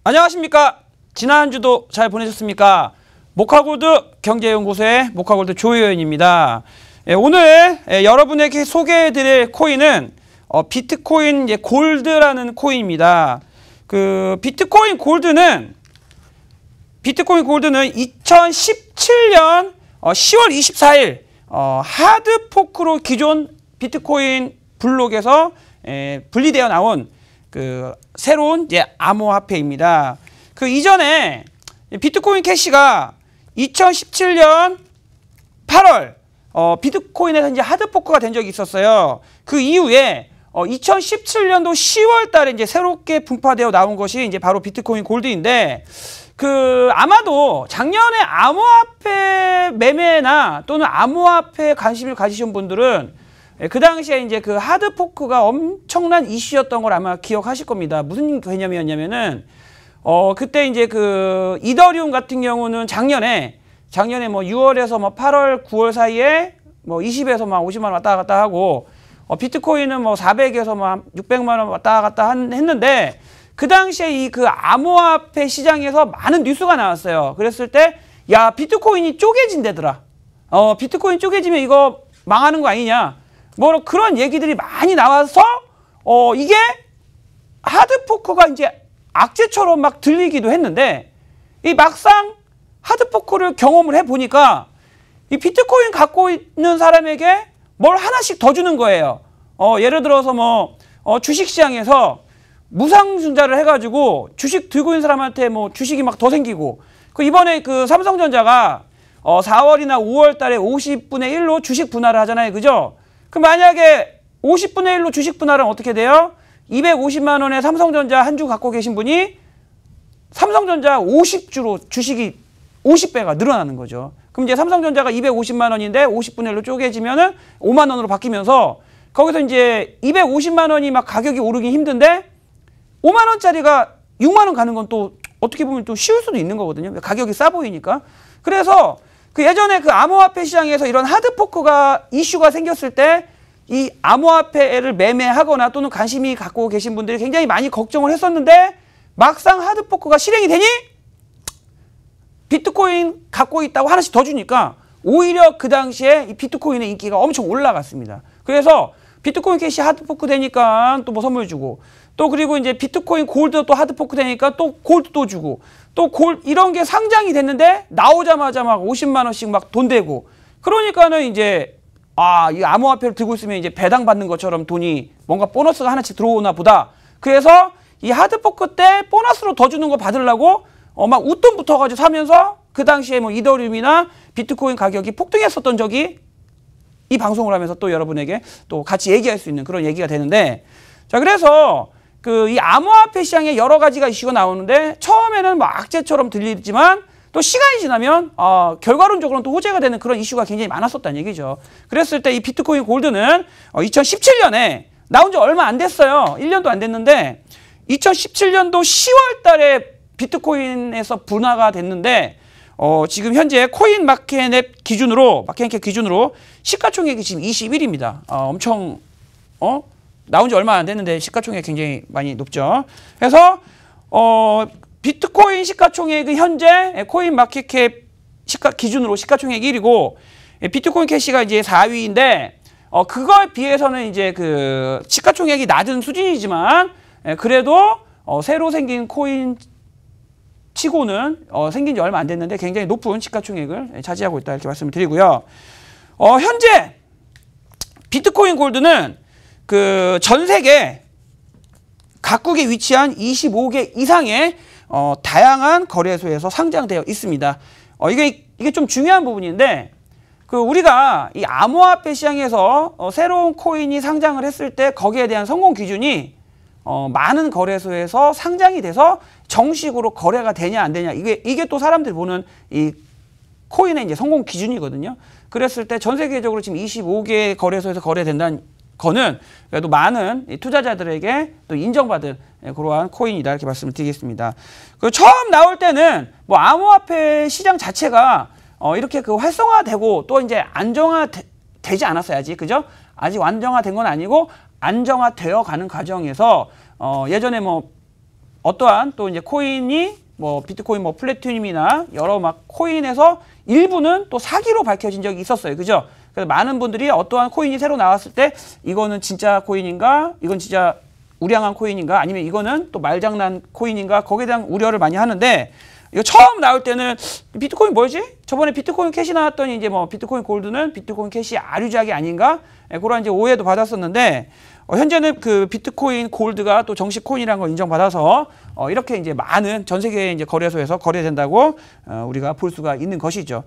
안녕하십니까. 지난주도 잘 보내셨습니까? 모카골드 경제연구소의 모카골드 조효연입니다. 오늘 여러분에게 소개해드릴 코인은 비트코인 골드라는 코인입니다. 그 비트코인 골드는 2017년 10월 24일 하드포크로 기존 비트코인 블록에서 분리되어 나온 그 새로운 암호화폐입니다. 그 이전에 비트코인 캐시가 2017년 8월 비트코인에서 이제 하드포크가 된 적이 있었어요. 그 이후에 2017년도 10월 달에 이제 새롭게 분파되어 나온 것이 이제 바로 비트코인 골드인데, 그 아마도 작년에 암호화폐 매매나 또는 암호화폐에 관심을 가지신 분들은 그 당시에 이제 그 하드포크가 엄청난 이슈였던 걸 아마 기억하실 겁니다. 무슨 개념이었냐면은 그때 이제 그 이더리움 같은 경우는 작년에 뭐 6월에서 뭐 8월, 9월 사이에 뭐 20에서 막 50만 원 왔다 갔다 하고, 비트코인은 뭐 400에서 뭐 600만 원 왔다 갔다 했는데, 그 당시에 이 그 암호화폐 시장에서 많은 뉴스가 나왔어요. 그랬을 때, 야, 비트코인이 쪼개진대더라. 비트코인 쪼개지면 이거 망하는 거 아니냐. 뭐 그런 얘기들이 많이 나와서, 이게 하드포크가 이제 악재처럼 막 들리기도 했는데, 이 막상 하드포크를 경험을 해보니까 이 비트코인 갖고 있는 사람에게 뭘 하나씩 더 주는 거예요. 예를 들어서 뭐 주식시장에서 무상증자를 해가지고 주식 들고 있는 사람한테 뭐 주식이 막 더 생기고, 그 이번에 그 삼성전자가 4월이나 5월 달에 50분의 1로 주식 분할을 하잖아요. 그죠? 그 만약에 50분의 1로 주식 분할은 어떻게 돼요? 250만 원에 삼성전자 한 주 갖고 계신 분이 삼성전자 50주로 주식이 50배가 늘어나는 거죠. 그럼 이제 삼성전자가 250만 원인데 50분의 1로 쪼개지면은 5만 원으로 바뀌면서, 거기서 이제 250만 원이 막 가격이 오르기 힘든데 5만 원짜리가 6만 원 가는 건 또 어떻게 보면 또 쉬울 수도 있는 거거든요. 가격이 싸 보이니까. 그래서 그 예전에 그 암호화폐 시장에서 이런 하드포크가 이슈가 생겼을 때 이 암호화폐를 매매하거나 또는 관심이 갖고 계신 분들이 굉장히 많이 걱정을 했었는데, 막상 하드포크가 실행이 되니 비트코인 갖고 있다고 하나씩 더 주니까 오히려 그 당시에 이 비트코인의 인기가 엄청 올라갔습니다. 그래서 비트코인 캐시 하드포크 되니까 또 뭐 선물 주고, 또 그리고 이제 비트코인 골드 또 하드포크 되니까 또 골드 또 주고, 또 이런 게 상장이 됐는데 나오자마자 막 50만 원씩 막 돈 되고, 그러니까는 이제 이 암호화폐를 들고 있으면 이제 배당 받는 것처럼 돈이 뭔가 보너스가 하나씩 들어오나 보다. 그래서 이 하드포크 때 보너스로 더 주는 거 받으려고 막 웃돈 붙어가지고 사면서, 그 당시에 뭐 이더리움이나 비트코인 가격이 폭등했었던 적이 이 방송을 하면서 또 여러분에게 또 같이 얘기할 수 있는 그런 얘기가 되는데, 자, 그래서 그 이 암호화폐 시장에 여러 가지가 이슈가 나오는데, 처음에는 뭐 악재처럼 들리지만 또 시간이 지나면 결과론적으로는 또 호재가 되는 그런 이슈가 굉장히 많았었다는 얘기죠. 그랬을 때 이 비트코인 골드는 2017년에 나온 지 얼마 안 됐어요. 1년도 안 됐는데 2017년도 10월 달에 비트코인에서 분화가 됐는데, 지금 현재 코인 마켓캡 기준으로 시가총액이 지금 21입니다. 엄청 나온 지 얼마 안 됐는데 시가총액 굉장히 많이 높죠. 그래서 비트코인 시가총액은 현재 코인 마켓캡 기준으로 시가총액 1위고, 비트코인 캐시가 이제 4위인데, 그거에 비해서는 이제 그 시가총액이 낮은 수준이지만, 그래도 새로 생긴 코인 치고는 생긴 지 얼마 안 됐는데 굉장히 높은 시가총액을 차지하고 있다, 이렇게 말씀을 드리고요. 현재 비트코인 골드는 그 전 세계 각국에 위치한 25개 이상의 다양한 거래소에서 상장되어 있습니다. 이게 좀 중요한 부분인데, 그 우리가 이 암호화폐 시장에서 새로운 코인이 상장을 했을 때 거기에 대한 성공 기준이 많은 거래소에서 상장이 돼서 정식으로 거래가 되냐 안 되냐, 이게 또 사람들이 보는 이 코인의 이제 성공 기준이거든요. 그랬을 때 전 세계적으로 지금 25개 거래소에서 거래된다는 거는 그래도 많은 투자자들에게 또 인정받은 그러한 코인이다, 이렇게 말씀을 드리겠습니다. 그 처음 나올 때는 뭐 암호화폐 시장 자체가 이렇게 그 활성화되고 또 이제 안정화되지 않았어야지, 그죠? 아직 안정화된 건 아니고 안정화되어 가는 과정에서 예전에 뭐 어떠한 또 이제 코인이 뭐 비트코인 뭐 플래티늄이나 여러 막 코인에서 일부는 또 사기로 밝혀진 적이 있었어요. 그죠? 그래서 많은 분들이 어떠한 코인이 새로 나왔을 때 이거는 진짜 코인인가? 이건 진짜 우량한 코인인가? 아니면 이거는 또 말장난 코인인가? 거기에 대한 우려를 많이 하는데 이거 처음 나올 때는 비트코인 뭐지? 저번에 비트코인 캐시 나왔더니 이제 뭐 비트코인 골드는 비트코인 캐시 아류작이 아닌가? 그런 이제 오해도 받았었는데 현재는 그 비트코인 골드가 또 정식 코인이라는 걸 인정받아서 이렇게 이제 많은 전 세계 이제 거래소에서 거래된다고 우리가 볼 수가 있는 것이죠.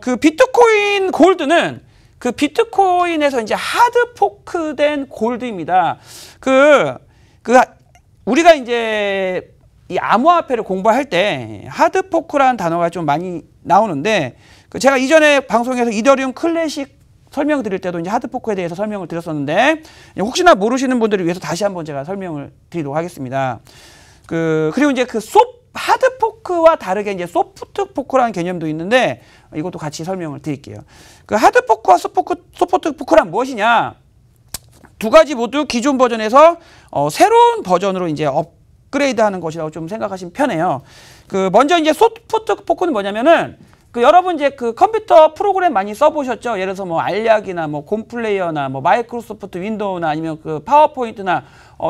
그 비트코인 골드는 그 비트코인에서 이제 하드 포크된 골드입니다. 우리가 이제 이 암호화폐를 공부할 때 하드 포크라는 단어가 좀 많이 나오는데 제가 이전에 방송에서 이더리움 클래식 설명드릴 때도 이제 하드 포크에 대해서 설명을 드렸었는데 혹시나 모르시는 분들을 위해서 다시 한번 제가 설명을 드리도록 하겠습니다. 그리고 이제 하드 포크와 다르게 이제 소프트 포크라는 개념도 있는데 이것도 같이 설명을 드릴게요. 그 하드 포크와 소프트 포크란 무엇이냐? 두 가지 모두 기존 버전에서 새로운 버전으로 이제 업그레이드하는 것이라고 좀 생각하시면 편해요. 먼저 이제 소프트 포크는 뭐냐면은 여러분 이제 컴퓨터 프로그램 많이 써보셨죠? 예를 들어서 뭐 알약이나 뭐 곰플레이어나 뭐 마이크로소프트 윈도우나 아니면 파워포인트나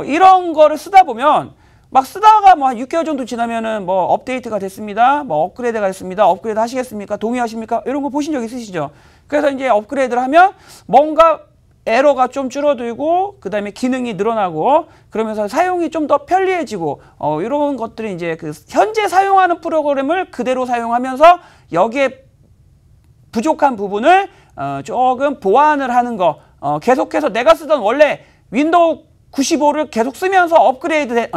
이런 거를 쓰다 보면 막 쓰다가 뭐 한 6개월 정도 지나면은 뭐 업데이트가 됐습니다. 뭐 업그레이드가 됐습니다. 업그레이드 하시겠습니까? 동의하십니까? 이런 거 보신 적 있으시죠? 그래서 이제 업그레이드를 하면 뭔가 에러가 좀 줄어들고 그다음에 기능이 늘어나고 그러면서 사용이 좀 더 편리해지고 이런 것들이 이제 현재 사용하는 프로그램을 그대로 사용하면서 여기에 부족한 부분을 조금 보완을 하는 거 계속해서 내가 쓰던 원래 윈도우 95를 계속 쓰면서 업그레이드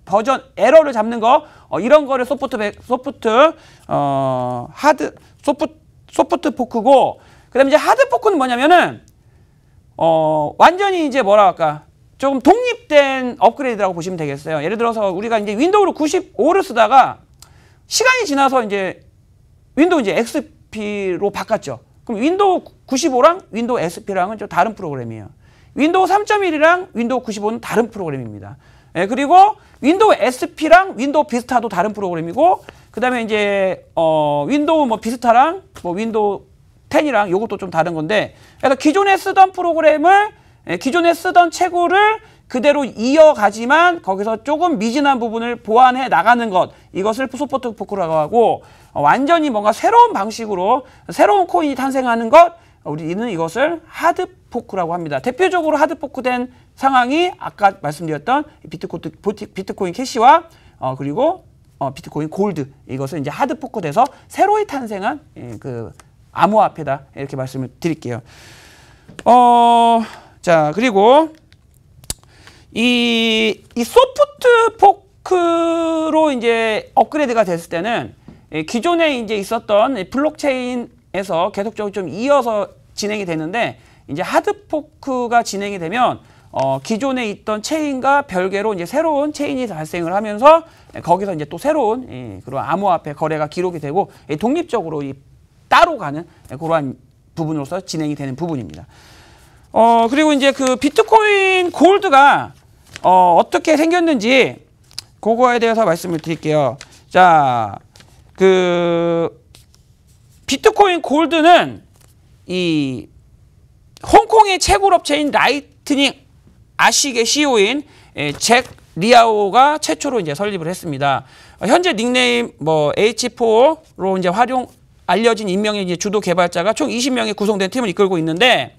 버전 에러를 잡는 거 이런 거를 소프트 포크고 그다음에 이제 하드 포크는 뭐냐면은 완전히 이제 뭐라 할까 조금 독립된 업그레이드라고 보시면 되겠어요. 예를 들어서 우리가 이제 윈도우 95를 쓰다가 시간이 지나서 이제 윈도우 이제 XP로 바꿨죠. 그럼 윈도우 95랑 윈도우 XP랑은 좀 다른 프로그램이에요. 윈도우 3.1이랑 윈도우 95는 다른 프로그램입니다. 그리고 윈도우 SP랑 윈도우 비스타도 다른 프로그램이고 그다음에 이제 윈도우 뭐 비스타랑 뭐 윈도우 10이랑 이것도 좀 다른 건데 그래서 기존에 쓰던 프로그램을 기존에 쓰던 채굴을 그대로 이어가지만 거기서 조금 미진한 부분을 보완해 나가는 것 이것을 소프트 포크라고 하고 완전히 뭔가 새로운 방식으로 새로운 코인이 탄생하는 것 우리는 이것을 하드 포크라고 합니다. 대표적으로 하드 포크된 상황이 아까 말씀드렸던 비트코인 캐시와 그리고 비트코인 골드 이것은 이제 하드 포크돼서 새로이 탄생한 암호화폐다 이렇게 말씀을 드릴게요. 자 그리고 이 소프트 포크로 이제 업그레이드가 됐을 때는 기존에 이제 있었던 블록체인에서 계속적으로 좀 이어서 진행이 되는데 이제 하드 포크가 진행이 되면 기존에 있던 체인과 별개로 이제 새로운 체인이 발생을 하면서 거기서 이제 또 새로운 그런 암호화폐 거래가 기록이 되고 독립적으로 따로 가는 그러한 부분으로서 진행이 되는 부분입니다. 그리고 이제 비트코인 골드가 어떻게 생겼는지 그거에 대해서 말씀을 드릴게요. 자, 비트코인 골드는 이 홍콩의 채굴 업체인 라이트닝 아식의 CEO인 잭 리아오가 최초로 이제 설립을 했습니다. 현재 닉네임 뭐 H4로 이제 알려진 인명의 이제 주도 개발자가 총 20명이 구성된 팀을 이끌고 있는데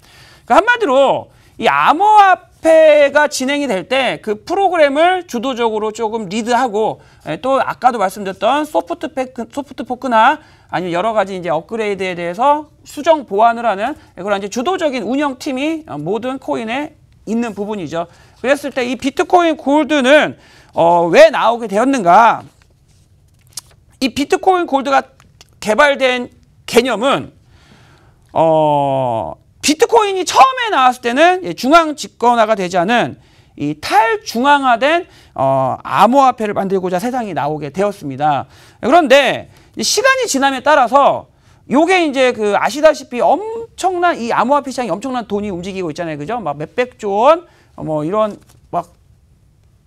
한마디로 이 암호화폐가 진행이 될 때 그 프로그램을 주도적으로 조금 리드하고 또 아까도 말씀드렸던 소프트 포크나 아니면 여러 가지 이제 업그레이드에 대해서 수정 보완을 하는 그런 이제 주도적인 운영팀이 모든 코인에 있는 부분이죠. 그랬을 때 이 비트코인 골드는 왜 나오게 되었는가? 이 비트코인 골드가 개발된 개념은 비트코인이 처음에 나왔을 때는 중앙 집권화가 되지 않은 이 탈중앙화된 암호화폐를 만들고자 세상이 나오게 되었습니다. 그런데 시간이 지남에 따라서 요게 이제 아시다시피 엄청난 이 암호화폐 시장이 엄청난 돈이 움직이고 있잖아요. 그죠? 막 몇백조 원, 뭐 이런 막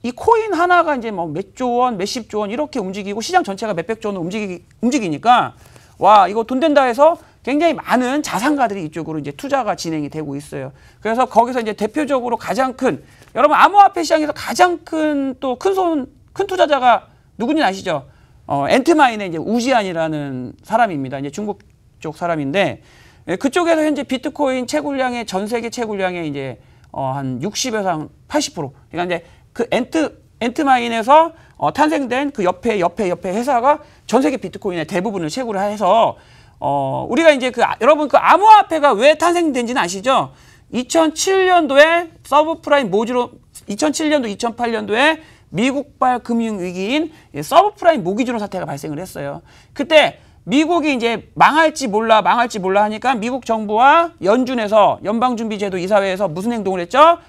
이 코인 하나가 이제 뭐 몇 조 원, 몇십 조 원 이렇게 움직이고 시장 전체가 몇백 조 원 움직이니까 와, 이거 돈 된다 해서 굉장히 많은 자산가들이 이쪽으로 이제 투자가 진행이 되고 있어요. 그래서 거기서 이제 대표적으로 가장 큰, 여러분 암호화폐 시장에서 가장 큰 또 큰 투자자가 누군지 아시죠? 엔트마인의 이제 우지안이라는 사람입니다. 이제 중국 쪽 사람인데, 그쪽에서 현재 비트코인 채굴량의 전 세계 채굴량의 이제 한 60에서 한 80%. 그러니까 이제 그 엔트마인에서 탄생된 그 옆에 회사가 전 세계 비트코인의 대부분을 채굴을 해서 우리가 이제 여러분 그 암호화폐가 왜 탄생된지는 아시죠? 2007년도에 서브프라임 모기로 2007년도 2008년도에 미국발 금융위기인 서브프라임 모기지론 사태가 발생을 했어요. 그때 미국이 이제 망할지 몰라 하니까 미국 정부와 연준에서 연방준비제도 이사회에서 무슨 행동을 했죠?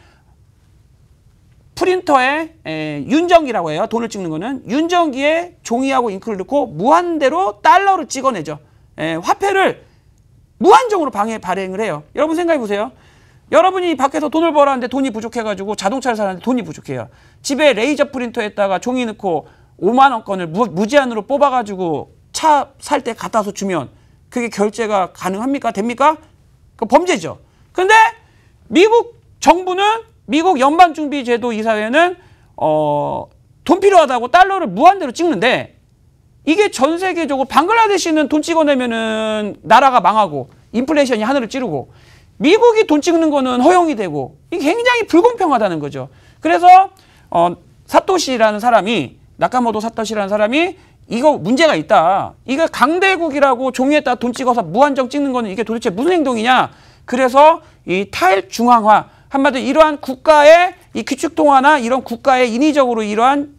프린터에 윤정기라고 해요. 돈을 찍는 거는. 윤정기에 종이하고 잉크를 넣고 무한대로 달러를 찍어내죠. 화폐를 무한정으로 발행을 해요. 여러분 생각해 보세요. 여러분이 밖에서 돈을 벌었는데 돈이 부족해가지고 자동차를 사는데 돈이 부족해요. 집에 레이저 프린터에다가 종이 넣고 5만 원권을 무제한으로 뽑아가지고 차 살 때 갖다 서 주면 그게 결제가 가능합니까? 됩니까? 그 범죄죠. 근데 미국 정부는, 미국 연방준비제도 이사회는 돈 필요하다고 달러를 무한대로 찍는데, 이게 전 세계적으로 방글라데시는 돈 찍어내면은 나라가 망하고 인플레이션이 하늘을 찌르고, 미국이 돈 찍는 거는 허용이 되고, 이게 굉장히 불공평하다는 거죠. 그래서 사토시라는 사람이, 나카모토 사토시라는 사람이 이거 문제가 있다. 이거 강대국이라고 종이에다 돈 찍어서 무한정 찍는 거는 이게 도대체 무슨 행동이냐. 그래서 이 탈중앙화, 한마디로 이러한 국가의 이 귀축통화나 이런 국가의 인위적으로 이러한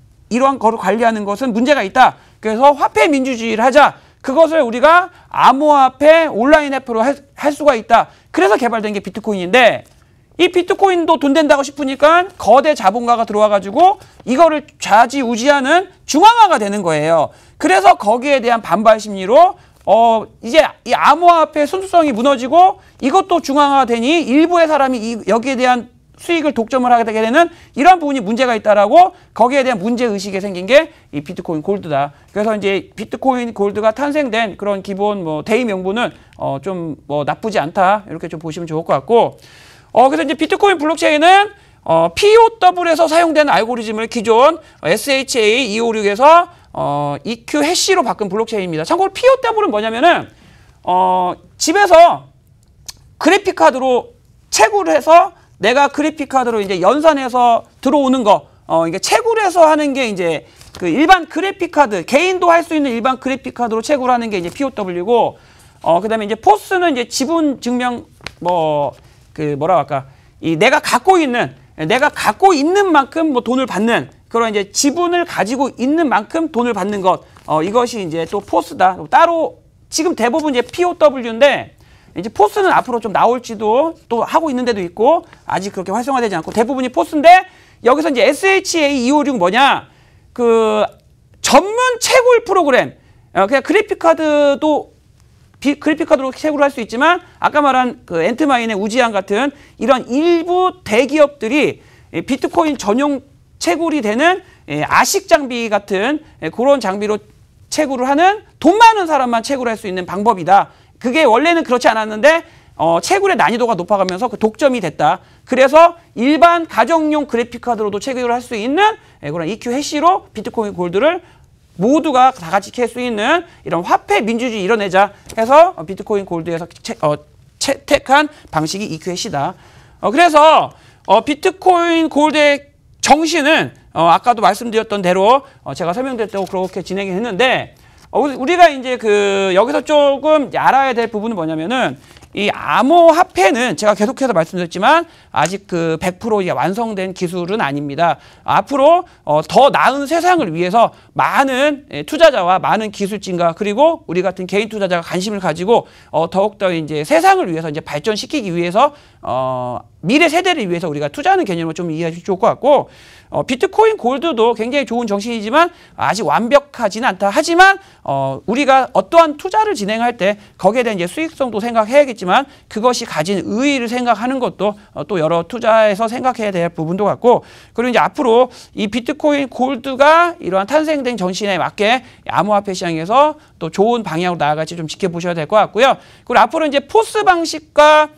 거를 관리하는 것은 문제가 있다. 그래서 화폐 민주주의를 하자. 그것을 우리가 암호화폐 온라인 화폐로 할 수가 있다. 그래서 개발된 게 비트코인인데, 이 비트코인도 돈 된다고 싶으니까 거대 자본가가 들어와가지고 이거를 좌지우지하는 중앙화가 되는 거예요. 그래서 거기에 대한 반발 심리로 이제 이 암호화폐 순수성이 무너지고 이것도 중앙화가 되니 일부의 사람이 여기에 대한 수익을 독점을 하게 되는 이런 부분이 문제가 있다라고, 거기에 대한 문제의식이 생긴 게 이 비트코인 골드다. 그래서 이제 비트코인 골드가 탄생된 그런 기본 대의 명분은 좀 나쁘지 않다. 이렇게 좀 보시면 좋을 것 같고, 그래서 이제 비트코인 블록체인은 POW에서 사용되는 알고리즘을 기존 SHA-256에서 EQ 해시로 바꾼 블록체인입니다. 참고로 POW는 뭐냐면은 집에서 그래픽 카드로 채굴을 해서 내가 그래픽 카드로 이제 연산해서 들어오는 거, 이게 채굴해서 하는 게 이제 그 일반 그래픽 카드, 개인도 할 수 있는 일반 그래픽 카드로 채굴하는 게 이제 POW고, 그다음에 이제 포스는 이제 지분 증명 뭐라고 할까, 내가 갖고 있는 만큼 돈을 받는 그런 이제 지분을 가지고 있는 만큼 돈을 받는 것, 이것이 이제 또 포스다. 따로 지금 대부분 이제 POW인데, 이제 포스는 앞으로 좀 나올지도 또 하고 있는 데도 있고, 아직 그렇게 활성화되지 않고 대부분이 포스인데, 여기서 이제 SHA-256 뭐냐, 그 전문 채굴 프로그램, 그냥 그래픽카드로 채굴을 할 수 있지만, 아까 말한 그 엔트마인의 우지안 같은 이런 일부 대기업들이 비트코인 전용 채굴이 되는 아식 장비 같은 그런 장비로 채굴을 하는, 돈 많은 사람만 채굴할 수 있는 방법이다. 그게 원래는 그렇지 않았는데 채굴의 난이도가 높아가면서 그 독점이 됐다. 그래서 일반 가정용 그래픽카드로도 채굴을 할 수 있는 그런 EQ 해시로 비트코인 골드를 모두가 다 같이 캘 수 있는 이런 화폐 민주주의 이뤄내자 해서 비트코인 골드에서 채택한 방식이 EQ 해시다. 그래서 비트코인 골드의 정신은 아까도 말씀드렸던 대로 제가 설명드렸다고 그렇게 진행을 했는데, 우리가 이제 여기서 조금 알아야 될 부분은 뭐냐면은, 이 암호화폐는 제가 계속해서 말씀드렸지만 아직 100% 완성된 기술은 아닙니다. 앞으로 더 나은 세상을 위해서 많은 투자자와 많은 기술진과 그리고 우리 같은 개인 투자자가 관심을 가지고 더욱더 이제 세상을 위해서 이제 발전시키기 위해서 미래 세대를 위해서 우리가 투자하는 개념을 좀 이해하시면 좋을 것 같고, 비트코인 골드도 굉장히 좋은 정신이지만 아직 완벽하지는 않다. 하지만 우리가 어떠한 투자를 진행할 때 거기에 대한 이제 수익성도 생각해야겠지만 그것이 가진 의의를 생각하는 것도 또 여러 투자에서 생각해야 될 부분도 같고, 그리고 이제 앞으로 이 비트코인 골드가 이러한 탄생된 정신에 맞게 암호화폐 시장에서 또 좋은 방향으로 나아갈지 좀 지켜보셔야 될 것 같고요. 그리고 앞으로 이제 포스 방식과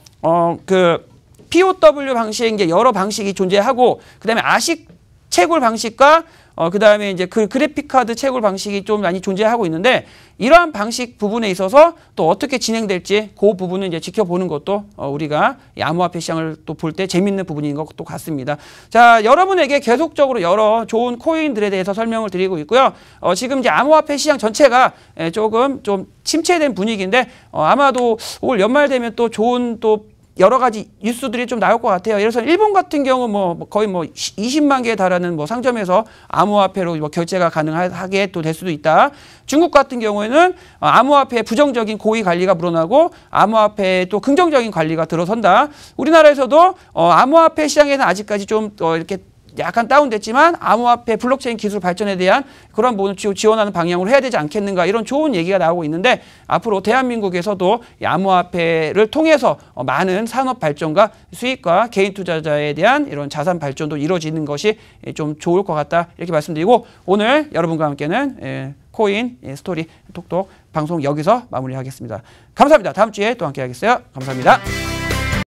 그 POW 방식 이제 여러 방식이 존재하고, 그다음에 아식 채굴 방식과 그다음에 이제 그 그래픽 카드 채굴 방식이 좀 많이 존재하고 있는데, 이러한 방식 부분에 있어서 또 어떻게 진행될지 그 부분은 이제 지켜보는 것도 우리가 이 암호화폐 시장을 또 볼 때 재밌는 부분인 것도 같습니다. 자, 여러분에게 계속적으로 여러 좋은 코인들에 대해서 설명을 드리고 있고요. 지금 이제 암호화폐 시장 전체가 조금 좀 침체된 분위기인데 아마도 올 연말 되면 또 좋은 또 여러 가지 뉴스들이 좀 나올 것 같아요. 예를 들어서 일본 같은 경우 뭐 거의 뭐 20만 개에 달하는 뭐 상점에서 암호화폐로 뭐 결제가 가능하게 또 될 수도 있다. 중국 같은 경우에는 암호화폐 부정적인 고위 관리가 물러나고 암호화폐 또 긍정적인 관리가 들어선다. 우리나라에서도 암호화폐 시장에는 아직까지 좀 이렇게 약간 다운됐지만 암호화폐 블록체인 기술 발전에 대한 그런 부분을 지원하는 방향으로 해야 되지 않겠는가, 이런 좋은 얘기가 나오고 있는데, 앞으로 대한민국에서도 이 암호화폐를 통해서 많은 산업 발전과 수익과 개인 투자자에 대한 이런 자산 발전도 이루어지는 것이 좀 좋을 것 같다, 이렇게 말씀드리고, 오늘 여러분과 함께는 코인 스토리 톡톡 방송 여기서 마무리하겠습니다. 감사합니다. 다음 주에 또 함께 하겠어요. 감사합니다.